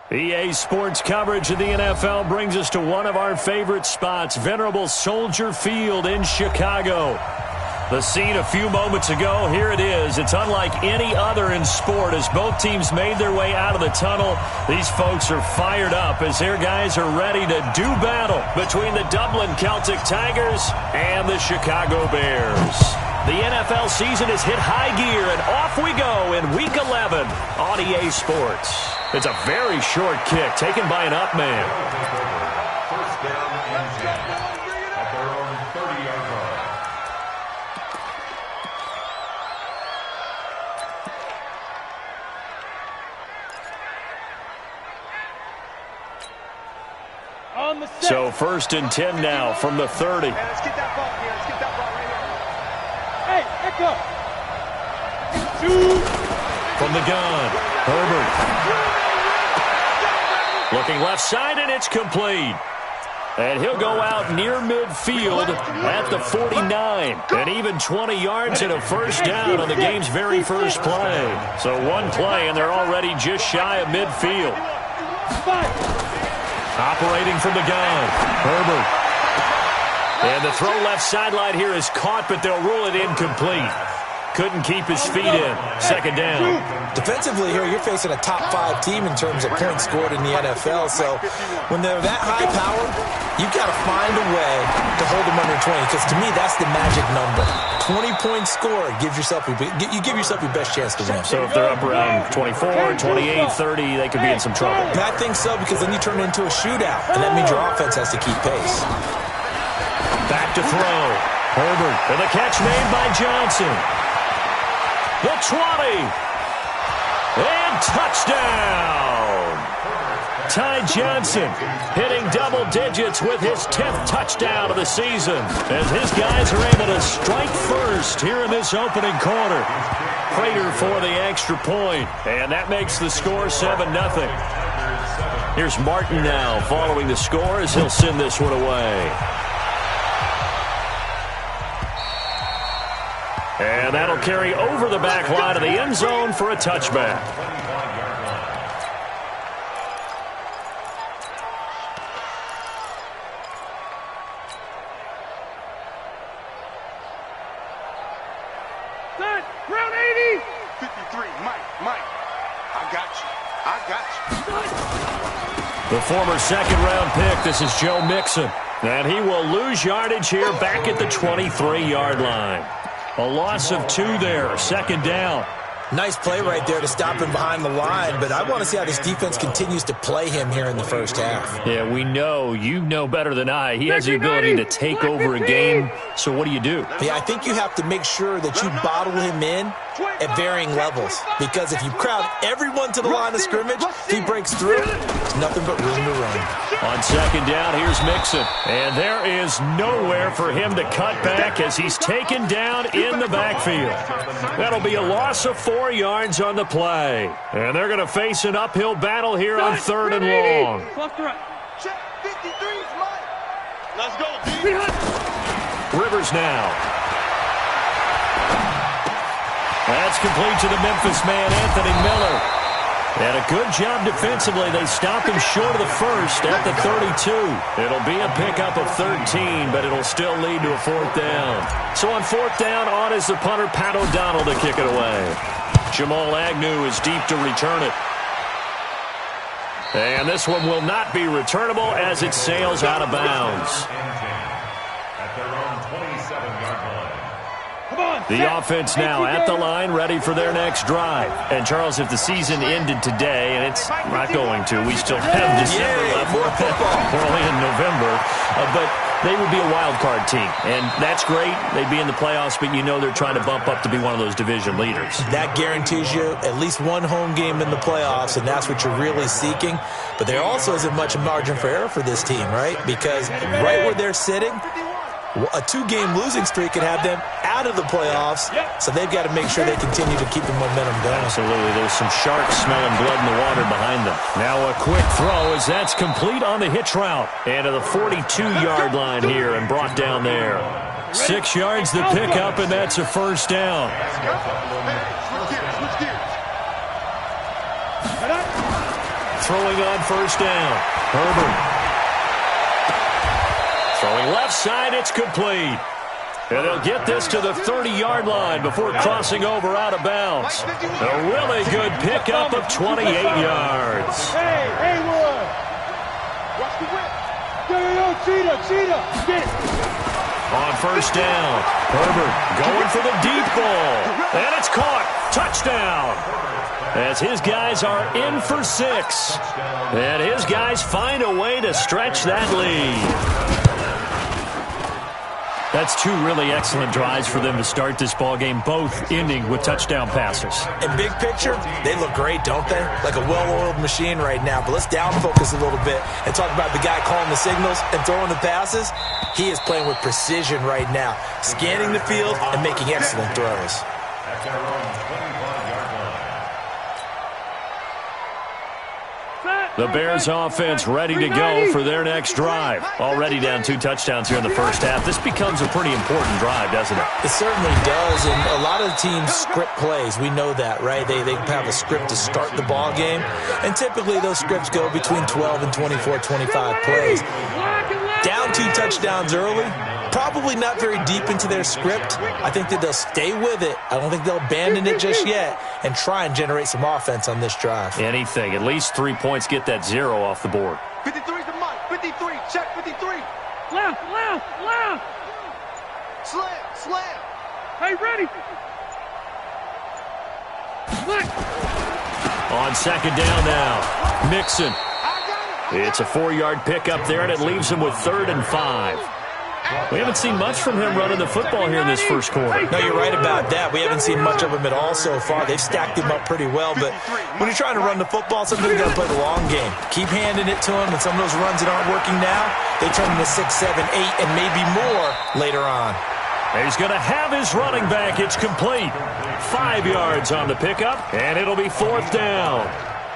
EA Sports coverage of the NFL brings us to one of our favorite spots, venerable Soldier Field in Chicago. The scene a few moments ago, here it is. It's unlike any other in sport as both teams made their way out of the tunnel. These folks are fired up as their guys are ready to do battle between the Dublin Celtic Tigers and the Chicago Bears. The NFL season has hit high gear, and off we go in Week 11 on EA Sports. It's a very short kick taken by an up man. First down and 10 at their own 30-yard line. So 1st and 10 now from the 30. Let's get that ball here. Let's get that ball right here. Hey, echo. From the gun, Herbert. Looking left side, and it's complete. And he'll go out near midfield at the 49. And even 20 yards and a first down on the game's very first play. So one play, and they're already just shy of midfield. Operating from the gun, Herbert. And the throw left sideline here is caught, but they'll rule it incomplete. Couldn't keep his feet in. 2nd down. Defensively here, you're facing a top 5 team in terms of points scored in the NFL. So when they're that high power, you've got to find a way to hold them under 20. Because to me, that's the magic number. 20-point score gives yourself you give yourself your best chance to win. So if they're up around 24, 28, 30, they could be in some trouble. I think so, because then you turn it into a shootout, and that means your offense has to keep pace. Back to throw. Herbert with a catch made by Johnson. The 20. And touchdown. Ty Johnson hitting double digits with his 10th touchdown of the season as his guys are able to strike first here in this opening quarter. Prater for the extra point, and that makes the score 7-0. Here's Martin now following the score as he'll send this one away. And that'll carry over the back line of the end zone for a touchback. Round 80. 53, Mike. I got you. The former second-round pick, this is Joe Mixon. And he will lose yardage here back at the 23-yard line. A loss of 2 there, 2nd down. Nice play right there to stop him behind the line, but I want to see how this defense continues to play him here in the first half. Yeah, we know. You know better than I. He has the ability to take over a game, so what do you do? Yeah, I think you have to make sure that you bottle him in at varying levels, because if you crowd everyone to the line of scrimmage, if he breaks through, there's nothing but room to run. On 2nd down, here's Mixon, and there is nowhere for him to cut back as he's taken down in the backfield. That'll be a loss of 4 yards on the play, and they're going to face an uphill battle here on 3rd and long. Check 53's Mike. Let's go, D. Rivers now. That's complete to the Memphis man, Anthony Miller. And a good job defensively. They stop him short of the first at the 32. It'll be a pickup of 13, but it'll still lead to a 4th down. So on 4th down, on is the punter, Pat O'Donnell, to kick it away. Jamal Agnew is deep to return it. And this one will not be returnable as it sails out of bounds. At their own 27-yard line. The offense now at the line, ready for their next drive. And, Charles, if the season ended today, and it's not going to, we still have December left. We're only in November. But they would be a wild card team. And that's great. They'd be in the playoffs, but you know they're trying to bump up to be one of those division leaders. That guarantees you at least one home game in the playoffs, and that's what you're really seeking. But there also isn't much margin for error for this team, right? Because right where they're sitting, a 2-game losing streak could have them out of the playoffs, so they've got to make sure they continue to keep the momentum going. Absolutely. There's some sharks smelling blood in the water behind them. Now a quick throw as that's complete on the hitch route. And to the 42-yard line here and brought down there. 6 yards to pick up, and that's a 1st down. throwing on first down. Herbert. Throwing left side, it's complete. And they'll get this to the 30-yard line before crossing over out of bounds. A really good pickup of 28 yards. Hey, Haywood. Watch the whip. Yo, Cheetah. Get it. On first down, Herbert going for the deep ball. And it's caught. Touchdown. As his guys are in for 6. And his guys find a way to stretch that lead. That's 2 really excellent drives for them to start this ball game, both ending with touchdown passes. In big picture, they look great, don't they? Like a well-oiled machine right now. But let's down focus a little bit and talk about the guy calling the signals and throwing the passes. He is playing with precision right now, scanning the field and making excellent throws. The Bears offense ready to go for their next drive. Already down 2 touchdowns here in the first half. This becomes a pretty important drive, doesn't it? It certainly does, and a lot of the teams script plays. We know that, right? They have a script to start the ball game, and typically those scripts go between 12 and 24, 25 plays. Down 2 touchdowns early, probably not very deep into their script. I think that they'll stay with it. I don't think they'll abandon it just yet and try and generate some offense on this drive. Anything. At least 3 points, get that 0 off the board. 53's the mark. 53. Check 53. Left. Slam. Hey, ready. On second down now, Mixon. It's a 4-yard pickup there, and it leaves him with 3rd and 5. We haven't seen much from him running the football here in this first quarter. No, you're right about that. We haven't seen much of him at all so far. They've stacked him up pretty well, but when you're trying to run the football, sometimes you got to play the long game. Keep handing it to him, and some of those runs that aren't working now, they turn into 6, 7, 8, and maybe more later on. He's going to have his running back. It's complete. 5 yards on the pickup, and it'll be 4th down.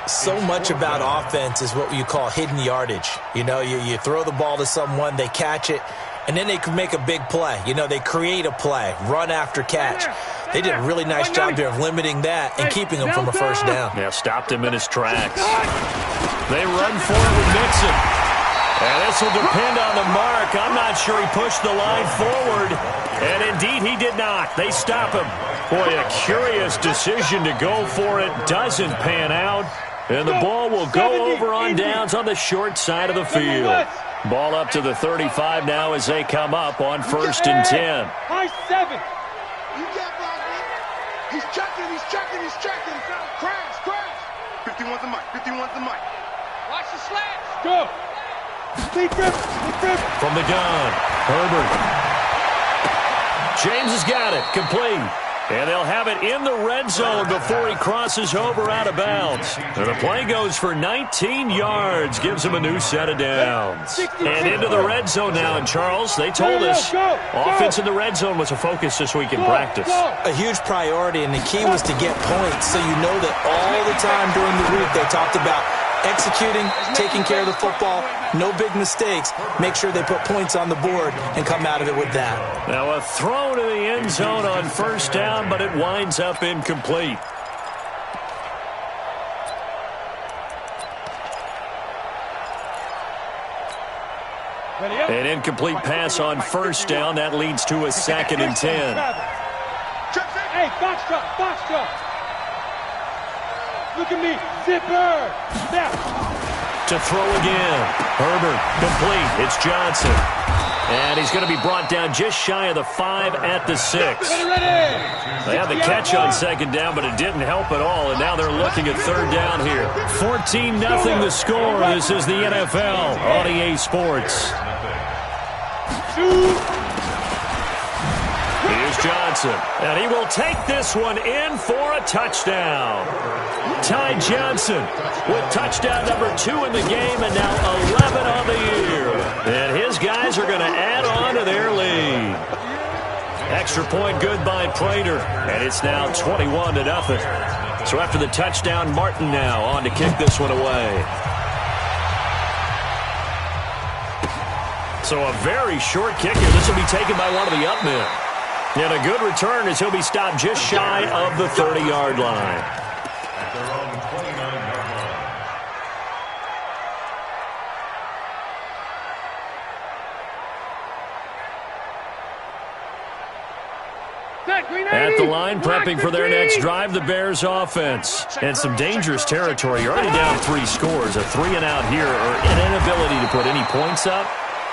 So much about offense is what you call hidden yardage. You know, you throw the ball to someone, they catch it, and then they can make a big play. You know, they create a play, run after catch. They did a really nice job there of limiting that and keeping him from a first down. Yeah, stopped him in his tracks. They run for it with Mixon. And this will depend on the mark. I'm not sure he pushed the line forward. And indeed, he did not. They stop him. Boy, a curious decision to go for it. Doesn't pan out. And the ball will go over on downs on the short side of the field. Ball up to the 35 now as they come up on 1st and 10. High 7. You got Blair. He's checking. Crash. 51's the mic. Watch the slash. Go. Deep rip. From the gun, Herbert. James has got it. Complete. And they'll have it in the red zone before he crosses over out of bounds. And the play goes for 19 yards, gives him a new set of downs. And into the red zone now. And Charles, they told us offense in the red zone was a focus this week in practice. A huge priority, and the key was to get points. So you know that all the time during the week they talked about executing, taking care of the football, no big mistakes. Make sure they put points on the board and come out of it with that. Now a throw to the end zone on first down, but it winds up incomplete. An incomplete pass on first down. That leads to a 2nd and 10. Hey, box drop. Look at me. Zipper. Snap. To throw again. Herbert, complete. It's Johnson. And he's going to be brought down just shy of the 5 at the 6. They had the catch on second down, but it didn't help at all. And now they're looking at 3rd down here. 14-0 the score. This is the NFL on EA Sports. Here's Johnson, and he will take this one in for a touchdown. Ty Johnson with touchdown number 2 in the game, and now 11 on the year. And his guys are going to add on to their lead. Extra point good by Prater, and it's now 21-0. So after the touchdown, Martin now on to kick this one away. So a very short kick here. This will be taken by one of the up men. And a good return as he'll be stopped just shy of the 30-yard line. At the line, prepping for their next drive, the Bears offense. And some dangerous territory. You're already down 3 scores. A 3-and-out here, or an inability to put any points up.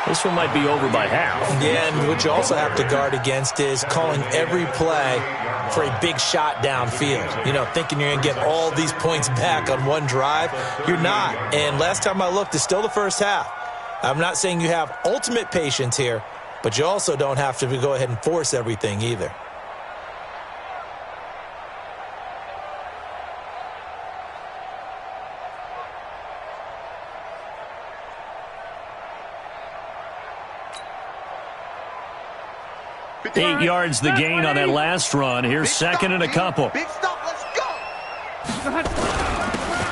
This one might be over by half. Yeah, and what you also have to guard against is calling every play for a big shot downfield. You know, thinking you're going to get all these points back on one drive. You're not. And last time I looked, it's still the first half. I'm not saying you have ultimate patience here, but you also don't have to go ahead and force everything either. Eight yards the gain on that last run. Here's second and a couple. Big stop, let's go.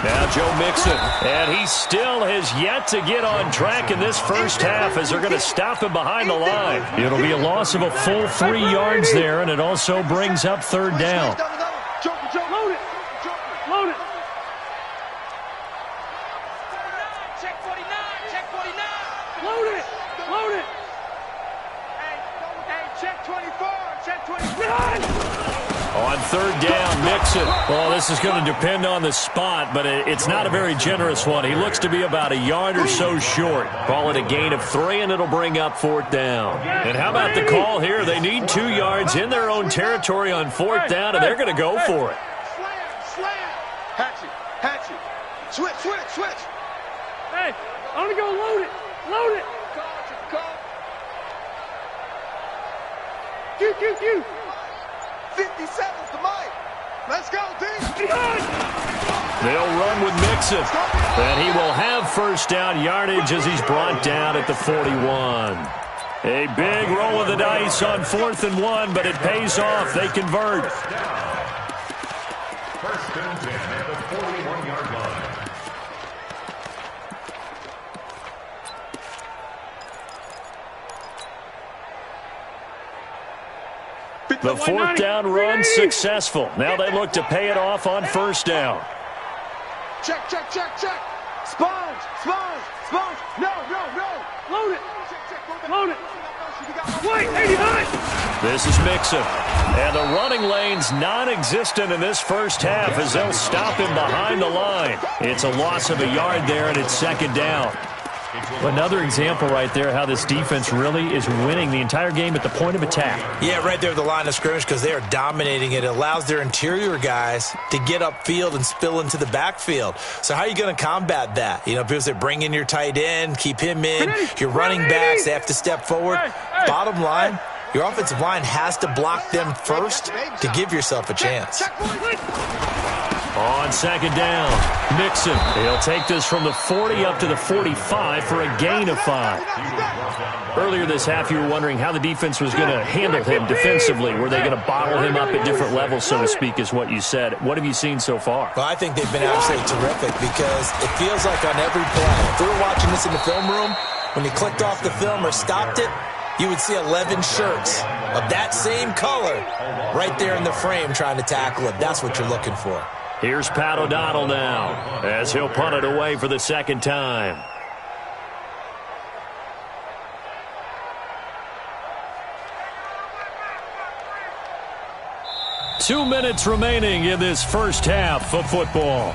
Now Joe Mixon, and he still has yet to get on track in this first half as they're going to stop him behind the line. It'll be a loss of a full 3 yards there, and it also brings up third down. Load it. Load it. Check 49. Check 49. Load it. Load it. Hey, check 24. Check 24. On third down, Mixon. Well, this is going to depend on the spot, but it's not a very generous one. He looks to be about a yard or so short. Call it a gain of 3, and it'll bring up fourth down. And how about the call here? They need 2 yards in their own territory on fourth down, and they're going to go for it. Slam. Hatch it. Switch. Hey, I'm going to go load it. Load it. Q. 57's the mic. Let's go, D. They'll run with Mixon. And he will have first down yardage as he's brought down at the 41. A big roll of the dice on 4th and 1, but it pays off. They convert. First and 10 at the 41-yard line. The fourth down run successful. Now they look to pay it off on first down. Check. Sponge. No. Load it. Wait, 89. This is Mixon. And the running lane's non-existent in this first half as they'll stop him behind the line. It's a loss of a yard there, and it's second down. Another example right there how this defense really is winning the entire game at the point of attack. Yeah, right there at the line of scrimmage because they are dominating it. It allows their interior guys to get upfield and spill into the backfield. So how are you going to combat that? You know, because they bring in your tight end, keep him in, your running backs, they have to step forward. Bottom line, your offensive line has to block them first to give yourself a chance. On second down, Mixon. He'll take this from the 40 up to the 45 for a gain of 5. Earlier this half, you were wondering how the defense was going to handle him defensively. Were they going to bottle him up at different levels, so to speak, is what you said. What have you seen so far? Well, I think they've been absolutely terrific because it feels like on every play. If we were watching this in the film room, when you clicked off the film or stopped it, you would see 11 shirts of that same color right there in the frame trying to tackle it. That's what you're looking for. Here's Pat O'Donnell now as he'll punt it away for the second time. Two minutes remaining in this first half of football.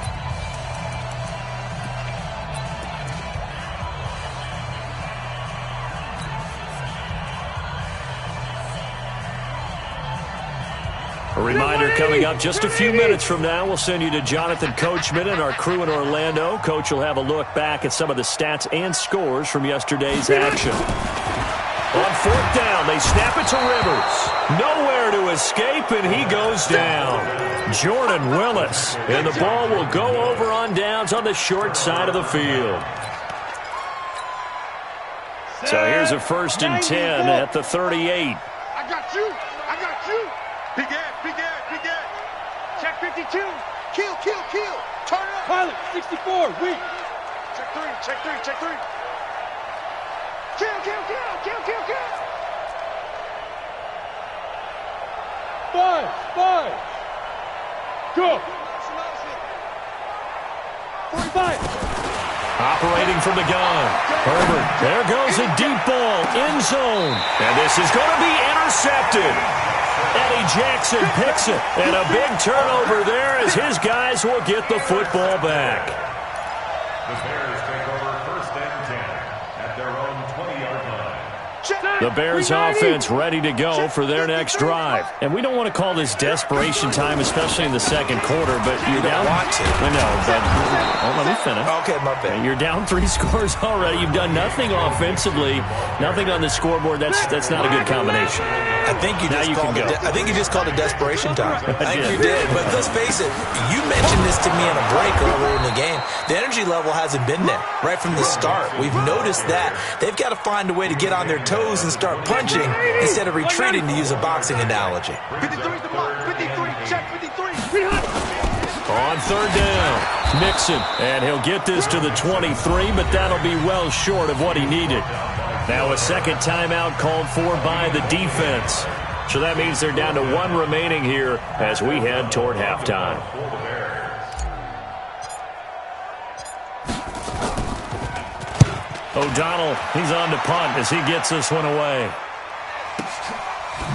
A reminder coming up just a few minutes from now, we'll send you to Jonathan Coachman and our crew in Orlando. Coach will have a look back at some of the stats and scores from yesterday's action. On fourth down, they snap it to Rivers. Nowhere to escape, and he goes down. Jordan Willis, and the ball will go over on downs on the short side of the field. So here's a 1st and 10 at the 38. I got you. Big Ed. Check 52. Kill. Turn it up. Pilot, 64, weak. Check 3. Kill. 5. Go. 45. Operating from the gun. Herbert. There goes a deep ball. End zone. And this is going to be intercepted. Eddie Jackson picks it. And a big turnover there as his guys will get the football back. The Bears take over 1st and 10 at their own 20-yard line. The Bears offense ready to go for their next drive. And we don't want to call this desperation time, especially in the second quarter, but you're down. Want to. I know, but let me finish. Okay, my bad. You're down 3 scores already. You've done nothing offensively, nothing on the scoreboard. That's not a good combination. I think you just called it desperation time. I think you did. But let's face it, you mentioned this to me in a break earlier in the game. The energy level hasn't been there right from the start. We've noticed that. They've got to find a way to get on their toes and start punching instead of retreating, to use a boxing analogy. 53's the block. 53. Check 53. On 3rd down, Mixon, and he'll get this to the 23, but that'll be well short of what he needed. Now a second timeout called for by the defense. So that means they're down to 1 remaining here as we head toward halftime. O'Donnell, he's on to punt as he gets this one away.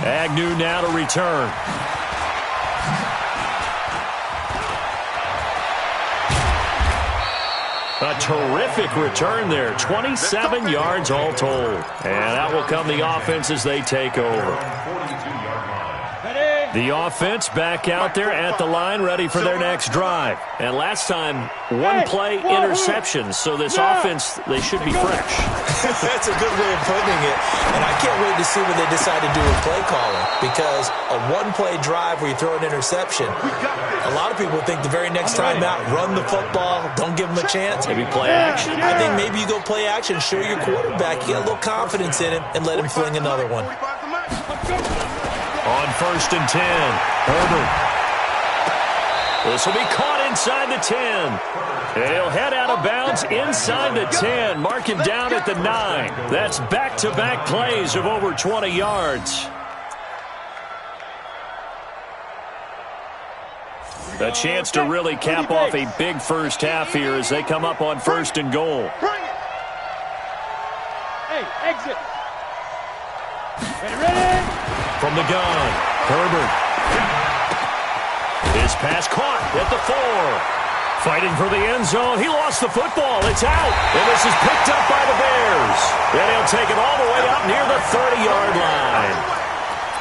Agnew now to return. A terrific return there. 27 yards all told. And that will come the offense as they take over. The offense back out there at the line, ready for their next drive. And last time, 1-play interceptions. So this offense, they should be fresh. That's a good way of putting it. And I can't wait to see what they decide to do with play calling. Because a 1-play drive where you throw an interception, a lot of people think the very next time out, run the football, don't give them a chance. Maybe play action. I think maybe you go play action, show your quarterback, you get a little confidence in him, and let him fling another one. On 1st and 10, Herbert. This will be caught inside the 10. And he'll head out of bounds inside the 10. Mark him down at the 9. That's back-to-back plays of over 20 yards. A chance to really cap off a big first half here as they come up on 1st and goal. Hey, exit. Ready? From the gun, Herbert. His pass caught at the 4. Fighting for the end zone. He lost the football. It's out. And this is picked up by the Bears. And he'll take it all the way up near the 30-yard line.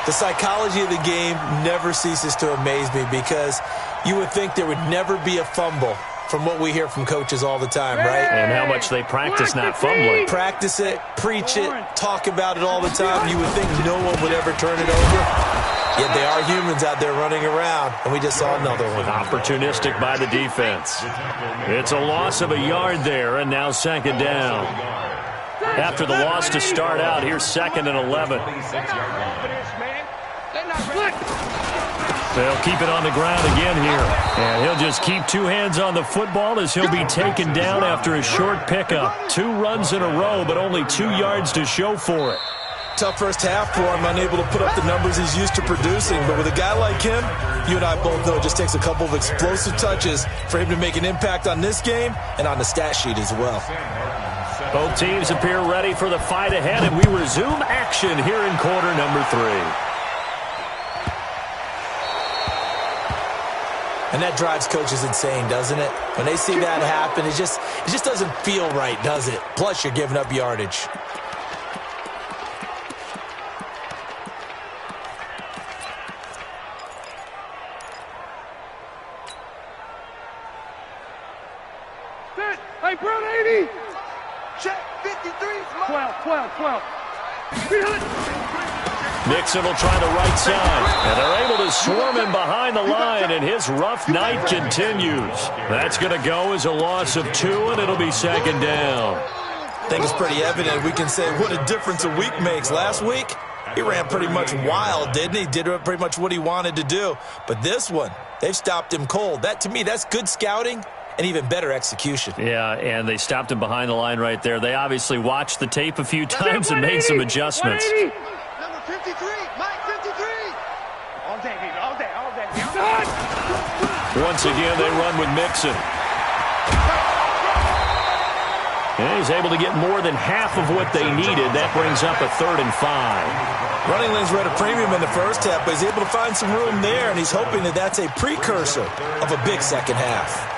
The psychology of the game never ceases to amaze me because you would think there would never be a fumble from what we hear from coaches all the time, right? And how much they practice not fumbling. Practice it, preach it, talk about it all the time. You would think no one would ever turn it over. Yet they are humans out there running around, and we just saw another one. Opportunistic by the defense. It's a loss of a yard there, and now 2nd down. After the loss to start out, here's 2nd and 11. They'll keep it on the ground again here. And he'll just keep 2 hands on the football as he'll be taken down after a short pickup. 2 runs in a row, but only 2 yards to show for it. Tough first half for him, unable to put up the numbers he's used to producing. But with a guy like him, you and I both know it just takes a couple of explosive touches for him to make an impact on this game and on the stat sheet as well. Both teams appear ready for the fight ahead, and we resume action here in quarter number 3. And that drives coaches insane, doesn't it? When they see that happen, it just doesn't feel right, does it? Plus, you're giving up yardage. Hey, Brown 80. Check 53. 12. Mixon will try the right side, and they're able to swarm him behind the line, and his rough night continues. That's going to go as a loss of 2, and it'll be 2nd down. I think it's pretty evident. We can say what a difference a week makes. Last week, he ran pretty much wild, didn't he? Did pretty much what he wanted to do. But this one, they've stopped him cold. That, to me, that's good scouting and even better execution. Yeah, and they stopped him behind the line right there. They obviously watched the tape a few times and made some adjustments. Number 53, Mike 53. All day, baby, all day. Once again, they run with Mixon. And he's able to get more than half of what they needed. That brings up a 3rd and 5. Running lanes were at a premium in the first half, but he's able to find some room there, and he's hoping that that's a precursor of a big second half.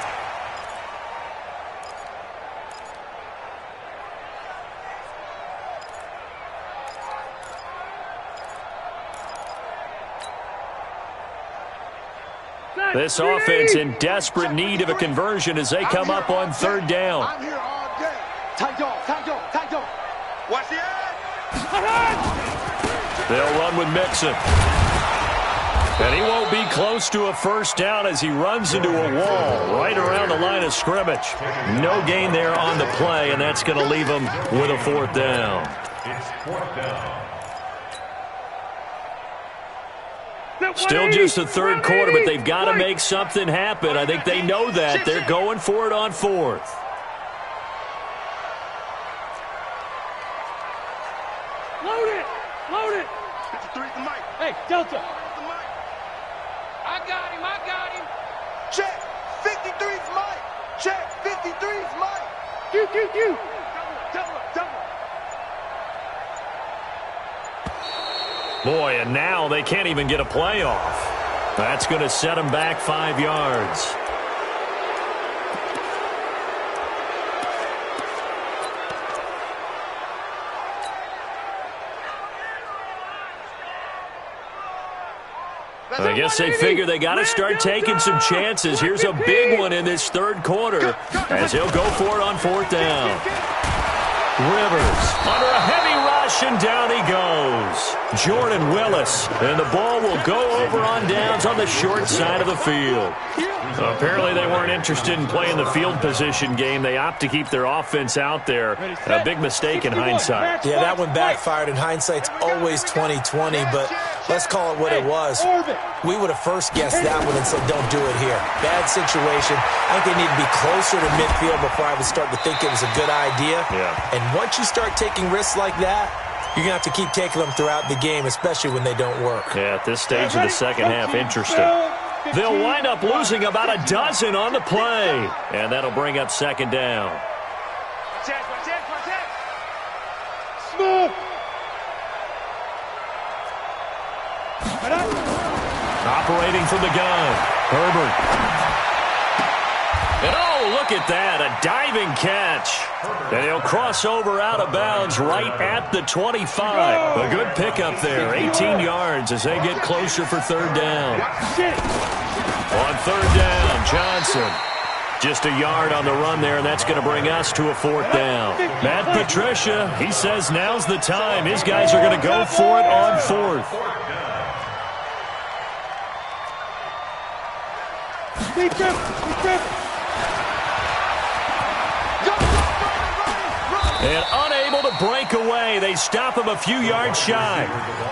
This offense in desperate need of a conversion as they come up on 3rd down. I'm here all day. Tight dog. Watch the edge. They'll run with Mixon. And he won't be close to a first down as he runs into a wall right around the line of scrimmage. No gain there on the play, and that's going to leave him with a 4th down. It's 4th down. Still just the 3rd quarter, but they've got to make something happen. I think they know that. They're going for it on 4th. Load it. 53's the mic. Hey, Delta. The mic. I got him. Check. 53's mic. Check. 53's mic. Q. Double. Boy, and now they can't even get a play off. That's going to set them back 5 yards. I guess they figure they got to start taking some chances. Here's a big one in this 3rd quarter as he'll go for it on 4th down. Rivers under a heavy rush, and down he goes. Jordan Willis, and the ball will go over on downs on the short side of the field. Apparently they weren't interested in playing the field position game. They opt to keep their offense out there. A big mistake in hindsight. Yeah, that one backfired. In hindsight's always 20/20, but let's call it what it was. We would have first guessed that one and said, don't do it here. Bad situation. I think they need to be closer to midfield before I would start to think it was a good idea. Yeah. And once you start taking risks like that, you're going to have to keep taking them throughout the game, especially when they don't work. Yeah, at this stage of the second half, interesting. They'll wind up losing about a dozen on the play. And that'll bring up 2nd down. Smooth. Operating from the gun, Herbert. And oh, look at that, a diving catch. And he'll cross over out of bounds right at the 25. A good pickup there, 18 yards as they get closer for 3rd down. On 3rd down, Johnson. Just a yard on the run there, and that's going to bring us to a 4th down. Matt Patricia, he says now's the time. His guys are going to go for it on 4th. And unable to break away. They stop him a few yards shy.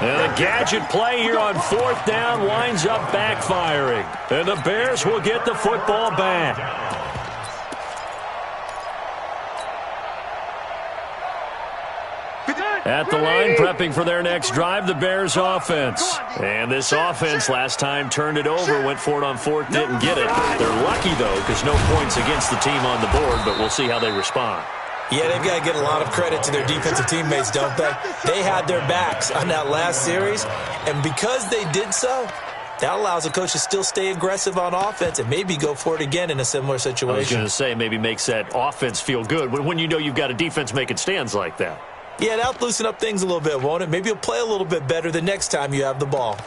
And a gadget play here on 4th down winds up backfiring. And the Bears will get the football back. At the line, prepping for their next drive, the Bears offense. And this offense last time turned it over, went for it on 4th, didn't get it. They're lucky, though, because no points against the team on the board, but we'll see how they respond. Yeah, they've got to get a lot of credit to their defensive teammates, don't they? They had their backs on that last series, and because they did so, that allows the coach to still stay aggressive on offense and maybe go for it again in a similar situation. I was going to say, maybe makes that offense feel good when you know you've got a defense making stands like that. Yeah, that'll loosen up things a little bit, won't it? Maybe you'll play a little bit better the next time you have the ball.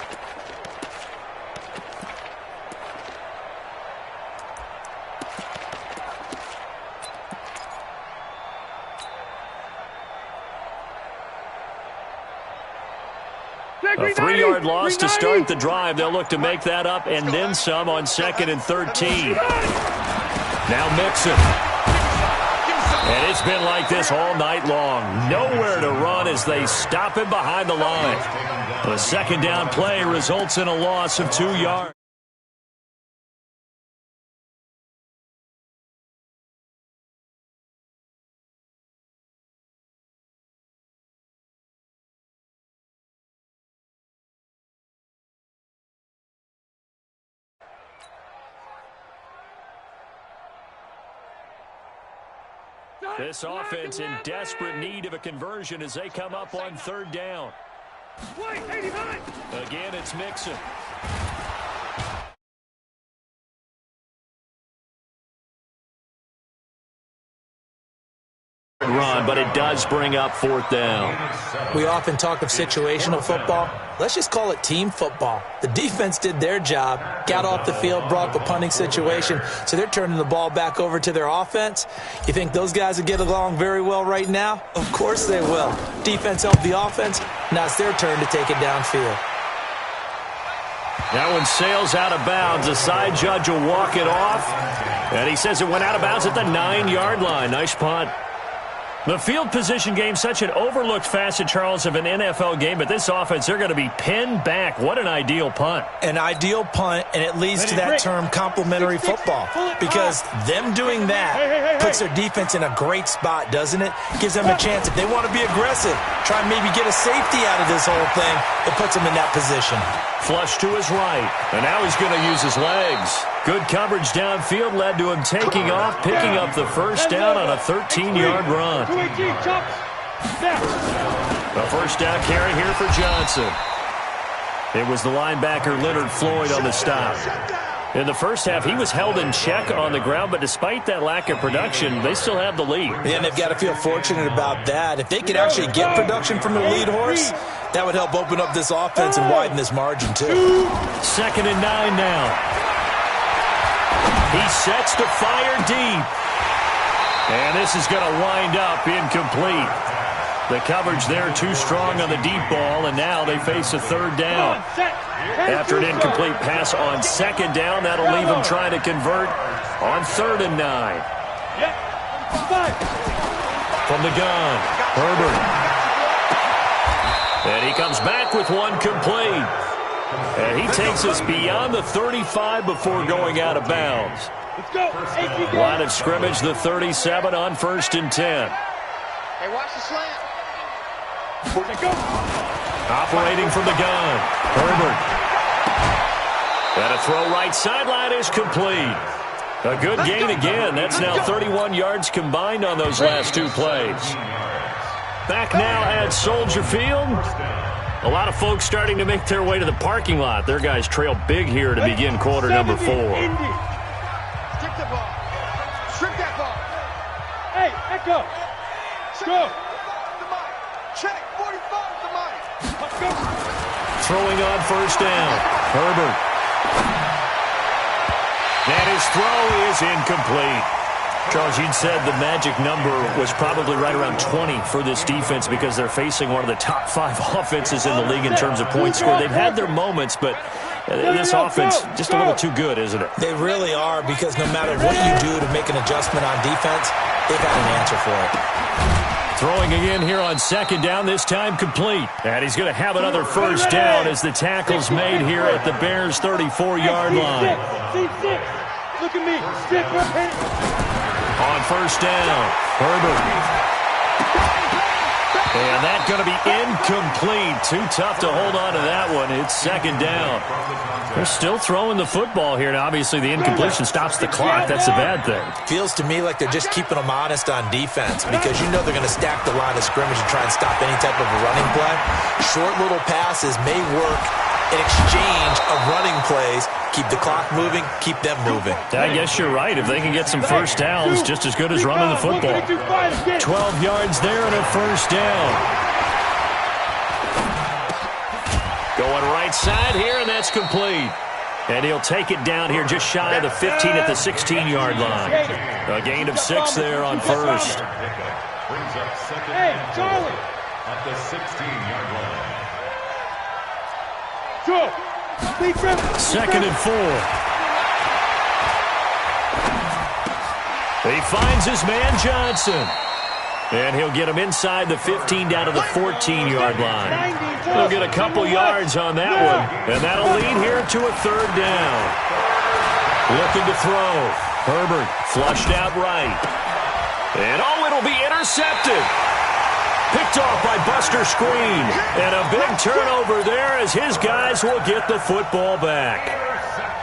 A 3-yard loss to start the drive. They'll look to make that up and then some on 2nd and 13. Now Mixon. And it's been like this all night long. Nowhere to run as they stop him behind the line. The 2nd down play results in a loss of 2 yards. This offense in desperate need of a conversion as they come up on third down. Again, it's Mixon. Run, but it does bring up fourth down. We often talk of situational football. Let's just call it team football. The defense did their job, got off the field, brought up a punting situation, so they're turning the ball back over to their offense. You think those guys will get along very well right now? Of course they will. Defense helped the offense. Now it's their turn to take it downfield. That one sails out of bounds. The side judge will walk it off, and he says it went out of bounds at the 9-yard line. Nice punt. The field position game, such an overlooked facet, Charles, of an NFL game, but this offense, they're going to be pinned back. What an ideal punt. An ideal punt, and it leads to that term complementary football, because them doing that puts their defense in a great spot, doesn't it? Gives them a chance. If they want to be aggressive, try and maybe get a safety out of this whole thing, it puts them in that position. Flush to his right, and now he's going to use his legs. Good coverage downfield led to him taking off, picking up the first down on a 13-yard run. A first down carry here for Johnson. It was the linebacker Leonard Floyd on the stop. In the first half, he was held in check on the ground, but despite that lack of production, they still have the lead. And they've got to feel fortunate about that. If they could actually get production from the lead horse, that would help open up this offense and widen this margin, too. 2nd and 9 now. He sets to fire deep. And this is going to wind up incomplete. The coverage there too strong on the deep ball, and now they face a third down. After an incomplete pass on 2nd down, that'll leave them trying to convert on 3rd and 9. From the gun, Herbert. And he comes back with one complete. And he takes us beyond the 35 before going out of bounds. Line of scrimmage, the 37 on 1st and 10. Hey, watch the slant. Operating from the gun, Herbert. And a throw right sideline is complete. A good gain again. That's now 31 yards combined on those last two plays. Back now at Soldier Field. A lot of folks starting to make their way to the parking lot. Their guys trail big here to begin quarter number 4. Strip the ball. Strip that ball. Hey, Echo. Go. Check. 45 the mic. Let's go. Throwing on 1st down. Herbert. And his throw is incomplete. Charles, you'd said the magic number was probably right around 20 for this defense because they're facing one of the top 5 offenses in the league in terms of points scored. They've had their moments, but this offense just a little too good, isn't it? They really are, because no matter what you do to make an adjustment on defense, they've got an answer for it. Throwing again here on 2nd down, this time complete. And he's going to have another first down as the tackle's made here at the Bears' 34-yard line. Look at me. On 1st down, Herbert. And that's going to be incomplete. Too tough to hold on to that one. It's 2nd down. They're still throwing the football here. Now, obviously, the incompletion stops the clock. That's a bad thing. Feels to me like they're just keeping them honest on defense, because you know they're going to stack the line of scrimmage and try and stop any type of a running play. Short little passes may work in exchange of running plays. Keep the clock moving, keep them moving. I guess you're right. If they can get some first downs, just as good as running the football. 12 yards there and a first down. Going right side here, and that's complete. And he'll take it down here just shy of the 15 at the 16-yard line. A gain of 6 there on 1st. Hey, Charlie. At the 16-yard line. Go. 2nd and 4. He finds his man Johnson. And he'll get him inside the 15 down to the 14-yard line. He'll get a couple yards on that one. And that'll lead here to a 3rd down. Looking to throw. Herbert flushed out right. And it'll be intercepted. Picked off by Buster Screen. And a big turnover there as his guys will get the football back.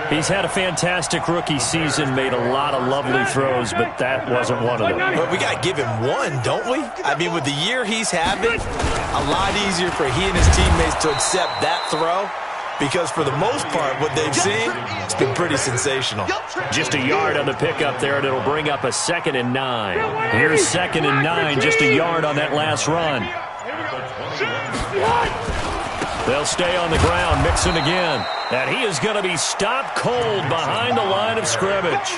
He's had a fantastic rookie season, made a lot of lovely throws, but that wasn't one of them. But we got to give him one, don't we? I mean, with the year he's having, a lot easier for he and his teammates to accept that throw, because for the most part, what they've seen, it's been pretty sensational. Just a yard on the pickup there, and it'll bring up a 2nd and 9. Here's 2nd and 9, just a yard on that last run. They'll stay on the ground, Mixon again. And he is going to be stopped cold behind the line of scrimmage.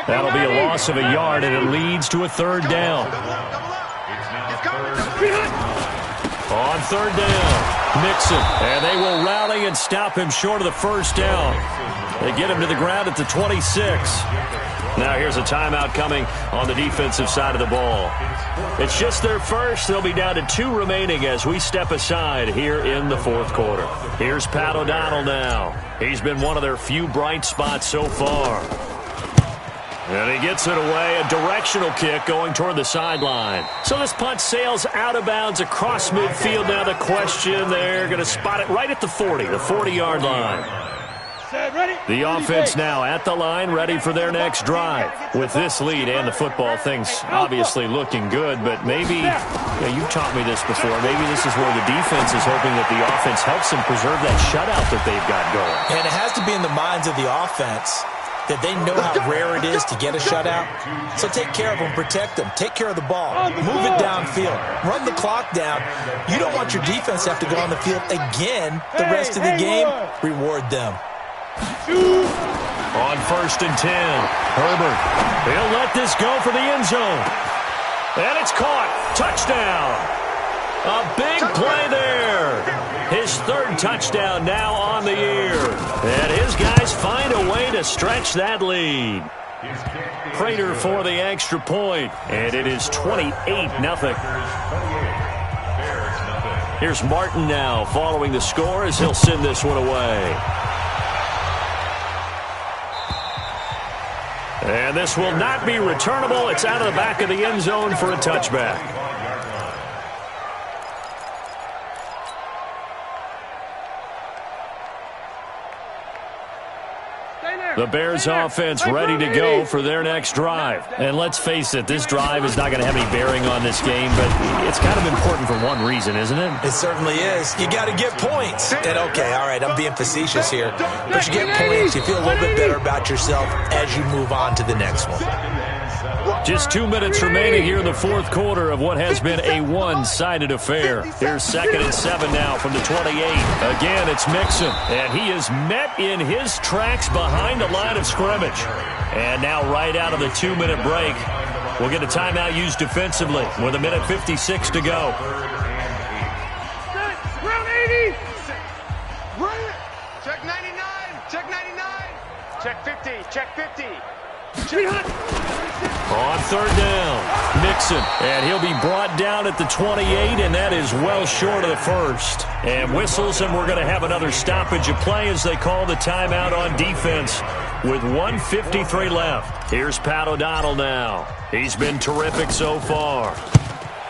That'll be a loss of a yard, and it leads to a 3rd down. On 3rd down, Mixon. And they will rally and stop him short of the 1st down. They get him to the ground at the 26. Now here's a timeout coming on the defensive side of the ball. It's just their first. They'll be down to 2 remaining as we step aside here in the 4th quarter. Here's Pat O'Donnell now. He's been one of their few bright spots so far. And he gets it away, a directional kick going toward the sideline. So this punt sails out of bounds across midfield. Now the question, they're going to spot it right at the 40, the 40-yard line. The offense now at the line, ready for their next drive. With this lead and the football, things obviously looking good, but maybe, you've taught me this before, maybe this is where the defense is hoping that the offense helps them preserve that shutout that they've got going. And it has to be in the minds of the offense that they know how rare it is to get a shutout. So take care of them, protect them, take care of the ball, move it downfield, run the clock down. You don't want your defense to have to go on the field again the rest of the game. Reward them. On 1st and 10, Herbert. He'll let this go for the end zone. And it's caught. Touchdown. A big play there. His 3rd touchdown now on the year. And his guys find a way to stretch that lead. Prater for the extra point. And it is 28-0. Here's Martin now following the score as he'll send this one away. And this will not be returnable. It's out of the back of the end zone for a touchback. The Bears offense ready to go for their next drive. And let's face it, this drive is not going to have any bearing on this game, but it's kind of important for one reason, isn't it? It certainly is. You got to get points. And okay, all right, I'm being facetious here, but you get points, you feel a little bit better about yourself as you move on to the next one. Just 2 minutes remaining here in the 4th quarter of what has been a one-sided affair. Here's 2nd and 7 now from the 28. Again, it's Mixon, and he is met in his tracks behind the line of scrimmage. And now right out of the 2-minute break, we'll get a timeout used defensively with 1:56 to go. Round 80. Check 99. Check 99. Check 50. Check 50. On 3rd down, Mixon, and he'll be brought down at the 28, and that is well short of the 1st. And whistles, and we're going to have another stoppage of play as they call the timeout on defense with 1:53 left. Here's Pat O'Donnell now. He's been terrific so far.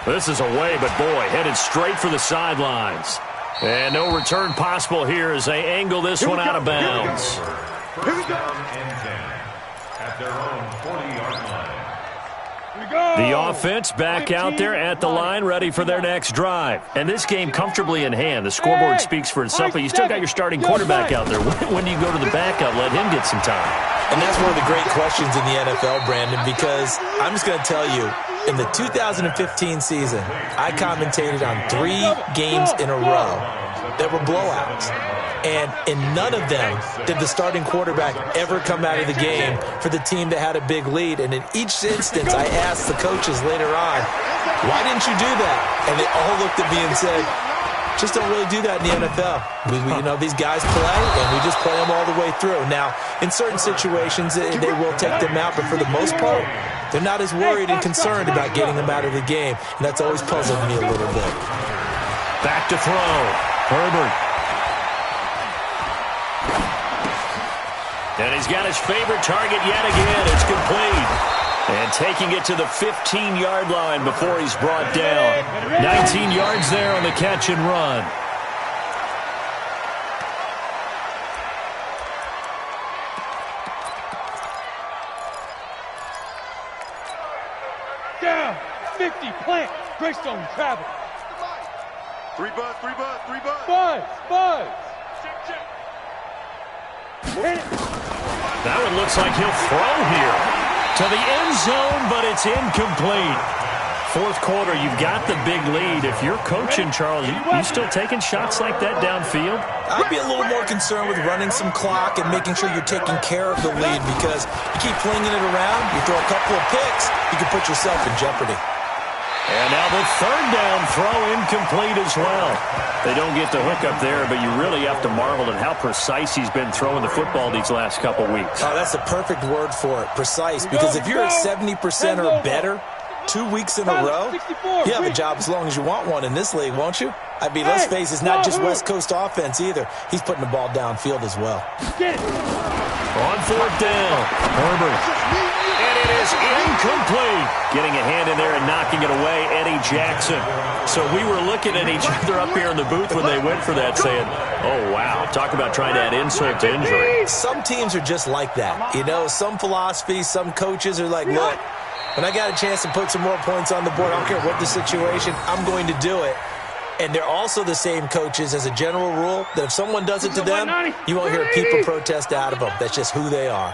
This is away, but boy, headed straight for the sidelines. And no return possible here as they angle this one out of bounds. At their own 40-yard line. The offense back out there at the line, ready for their next drive. And this game comfortably in hand. The scoreboard speaks for itself, but you still got your starting quarterback out there. When do you go to the backup? Let him get some time. And that's one of the great questions in the NFL, Brandon, because I'm just going to tell you, in the 2015 season, I commentated on 3 games in a row that were blowouts. And in none of them did the starting quarterback ever come out of the game for the team that had a big lead. And in each instance, I asked the coaches later on, why didn't you do that? And they all looked at me and said, just don't really do that in the NFL. These guys play, and we just play them all the way through. Now, in certain situations, they will take them out, but for the most part, they're not as worried and concerned about getting them out of the game. And that's always puzzled me a little bit. Back to throw. Herbert. And he's got his favorite target yet again. It's complete. And taking it to the 15-yard line before he's brought down. 19 yards there on the catch and run. 50, plant. Greystone, travel. 3 buzz, 3 buzz, 3 buzz. Buzz. Hit it. That one looks like he'll throw here to the end zone, but it's incomplete. Fourth quarter, you've got the big lead. If you're coaching, Charles, you still taking shots like that downfield? I'd be a little more concerned with running some clock and making sure you're taking care of the lead, because you keep flinging it around, you throw a couple of picks, you can put yourself in jeopardy. And now the third down throw incomplete as well. They don't get the hook up there, but you really have to marvel at how precise he's been throwing the football these last couple weeks. Oh, that's the perfect word for it, precise, because if you're at 70% or better 2 weeks in a row, you have a job as long as you want one in this league, won't you? I mean, let's face it, it's not just West Coast offense either. He's putting the ball downfield as well. On fourth down, Herbert. And it is incomplete. Getting a hand in there and knocking it away, Eddie Jackson. So we were looking at each other up here in the booth when they went for that, saying, oh, wow, talk about trying to add insult to injury. Some teams are just like that. You know, some philosophies, some coaches are like, look, when I got a chance to put some more points on the board, I don't care what the situation, I'm going to do it. And they're also the same coaches, as a general rule, that if someone does it to them, you won't hear a people protest out of them. That's just who they are.